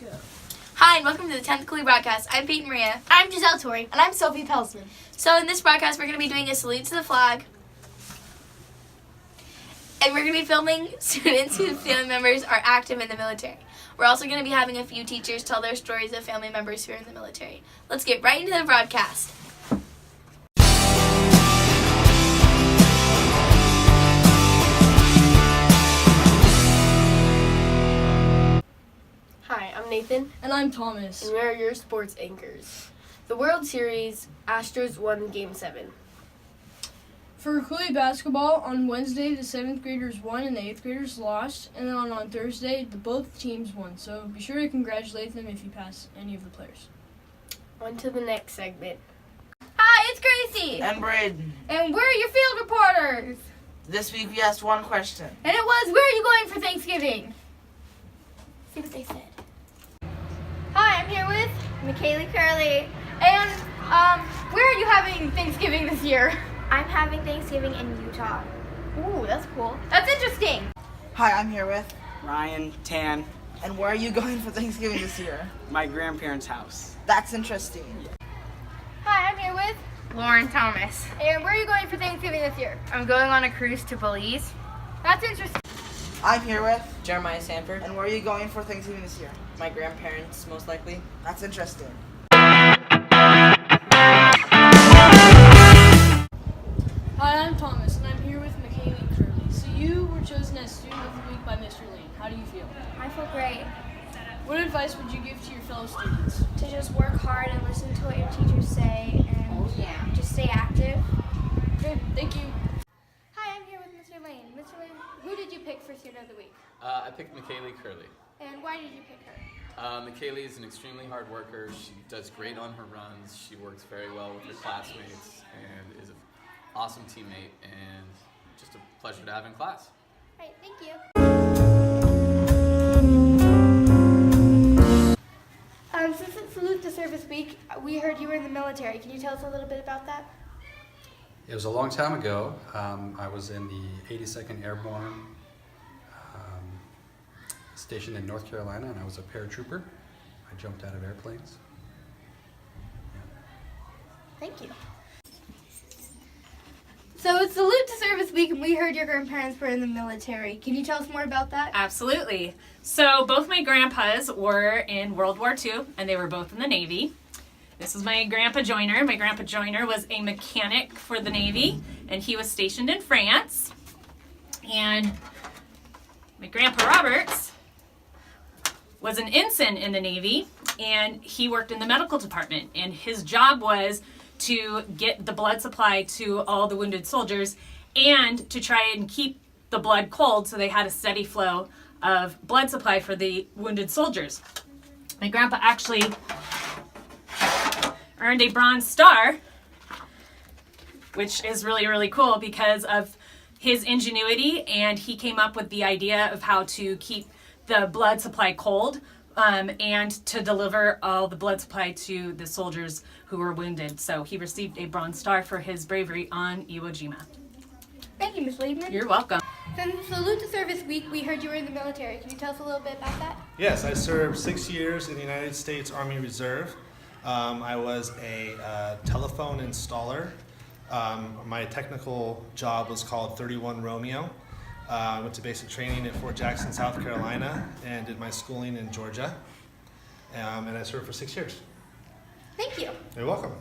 Go. Hi, and welcome to the 10th Cooley Broadcast. I'm Peyton Maria. I'm Giselle Torrey. And I'm Sophie Pelsman. So in this broadcast, we're going to be doing a salute to the flag. And we're going to be filming students whose family members are active in the military. We're also going to be having a few teachers tell their stories of family members who are in the military. Let's get right into the broadcast. Hi, I'm Nathan. And I'm Thomas. And we are your sports anchors. The World Series, Astros won Game 7. For Cooley basketball, on Wednesday, the 7th graders won and the 8th graders lost. And then on Thursday, both teams won. So be sure to congratulate them if you pass any of the players. On to the next segment. Hi, it's Gracie. And Braden. And we're your field reporters. This week we asked one question. And it was, where are you going for Thanksgiving? See what they said. Hi, I'm here with McKaylee Curley. And where are you having Thanksgiving this year? I'm having Thanksgiving in Utah. Ooh, that's cool. That's interesting. Hi, I'm here with. Ryan Tan, And where are you going for Thanksgiving this year? my grandparents' house. That's interesting. Hi, I'm here with Lauren Thomas. And where are you going for Thanksgiving this year? I'm going on a cruise to Belize. That's interesting. I'm here with. Jeremiah Sanford. And where are you going for Thanksgiving this year? My grandparents, most likely. That's interesting. Hi, I'm Thomas, and I'm here with McKaylee Curley. So you were chosen as Student of the Week by Mr. Lane. How do you feel? I feel great. What advice would you give to your fellow students? To just work hard and listen to what your teachers say and just stay active. Good, thank you. Hi, I'm here with Mr. Lane. Mr. Lane, who did you pick for Student of the Week? I picked McKaylee Curley. And why did you pick her? McKaylee is an extremely hard worker. She does great on her runs. She works very well with her classmates and is an awesome teammate and just a pleasure to have in class. All right, thank you. Since it's Salute to Service Week, we heard you were in the military. Can you tell us a little bit about that? It was a long time ago. I was in the 82nd Airborne, stationed in North Carolina, and I was a paratrooper. I jumped out of airplanes. Thank you. So it's Salute to Service Week, and we heard your grandparents were in the military. Can you tell us more about that? Absolutely. So both my grandpas were in World War II, and they were both in the Navy. This is my Grandpa Joyner. My Grandpa Joyner was a mechanic for the Navy, and he was stationed in France. And my Grandpa Roberts was an ensign in the Navy, and he worked in the medical department, and his job was to get the blood supply to all the wounded soldiers and to try and keep the blood cold so they had a steady flow of blood supply for the wounded soldiers. My grandpa actually earned a Bronze Star, which is really, really cool because of his ingenuity, and he came up with the idea of how to keep the blood supply cold and to deliver all the blood supply to the soldiers who were wounded. So he received a Bronze Star for his bravery on Iwo Jima. Thank you, Ms. Liebman. You're welcome. Since Salute to Service Week, we heard you were in the military. Can you tell us a little bit about that? Yes, I served 6 years in the United States Army Reserve. I was a telephone installer. My technical job was called 31 Romeo. I went to basic training at Fort Jackson, South Carolina, and did my schooling in Georgia. And I served for 6 years. Thank you. You're welcome.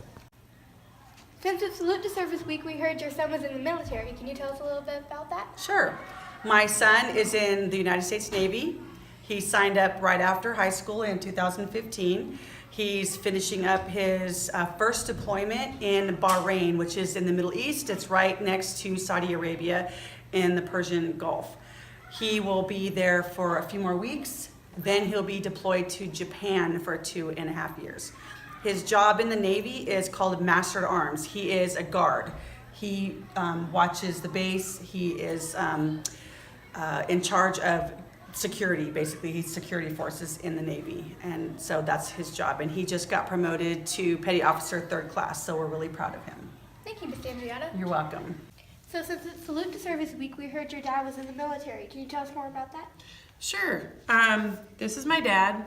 Since it's Salute to Service Week, we heard your son was in the military. Can you tell us a little bit about that? Sure. My son is in the United States Navy. He signed up right after high school in 2015. He's finishing up his first deployment in Bahrain, which is in the Middle East. It's right next to Saudi Arabia in the Persian Gulf. He will be there for a few more weeks. Then he'll be deployed to Japan for 2.5 years. His job in the Navy is called Master at Arms. He is a guard. He watches the base. He is in charge of security, basically. He's security forces in the Navy. And so that's his job. And he just got promoted to Petty Officer 3rd Class, so we're really proud of him. Thank you, Ms. Andriata. You're welcome. So since it's Salute to Service Week, we heard your dad was in the military. Can you tell us more about that? Sure. This is my dad.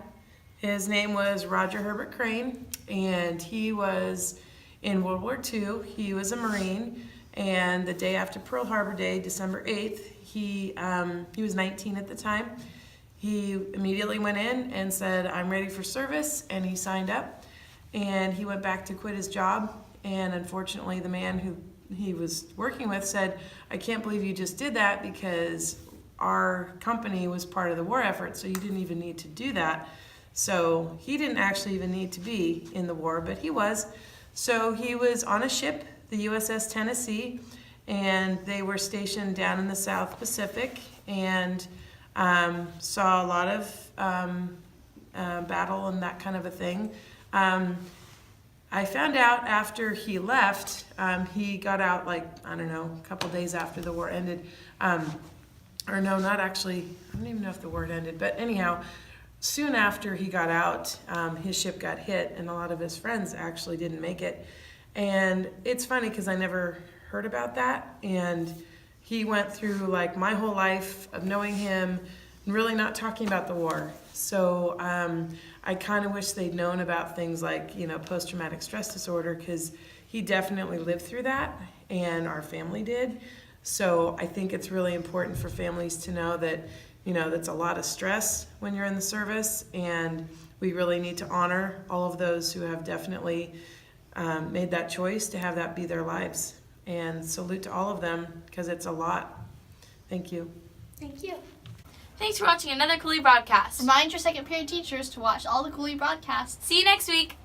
His name was Roger Herbert Crane, and he was in World War II. He was a Marine, and the day after Pearl Harbor Day, December 8th, he was 19 at the time. He immediately went in and said, "I'm ready for service," and he signed up. And he went back to quit his job, and unfortunately the man who he was working with said, "I can't believe you just did that because our company was part of the war effort, so you didn't even need to do that." So he didn't actually even need to be in the war, but he was. So he was on a ship, the USS Tennessee, and they were stationed down in the South Pacific, and saw a lot of battle and that kind of a thing. I found out after he left, he got out like, I don't know, a couple days after the war ended. Or no, not actually, I don't even know if the war ended, but anyhow, soon after he got out, his ship got hit, and a lot of his friends actually didn't make it. And it's funny because I never heard about that, and he went through like my whole life of knowing him and really not talking about the war. So I kind of wish they'd known about things like, post-traumatic stress disorder, because he definitely lived through that, and our family did. So I think it's really important for families to know that, that's a lot of stress when you're in the service, and we really need to honor all of those who have definitely made that choice to have that be their lives. And salute to all of them, because it's a lot. Thank you. Thank you. Thanks for watching another Cooley Broadcast. Remind your second period teachers to watch all the Cooley broadcasts. See you next week.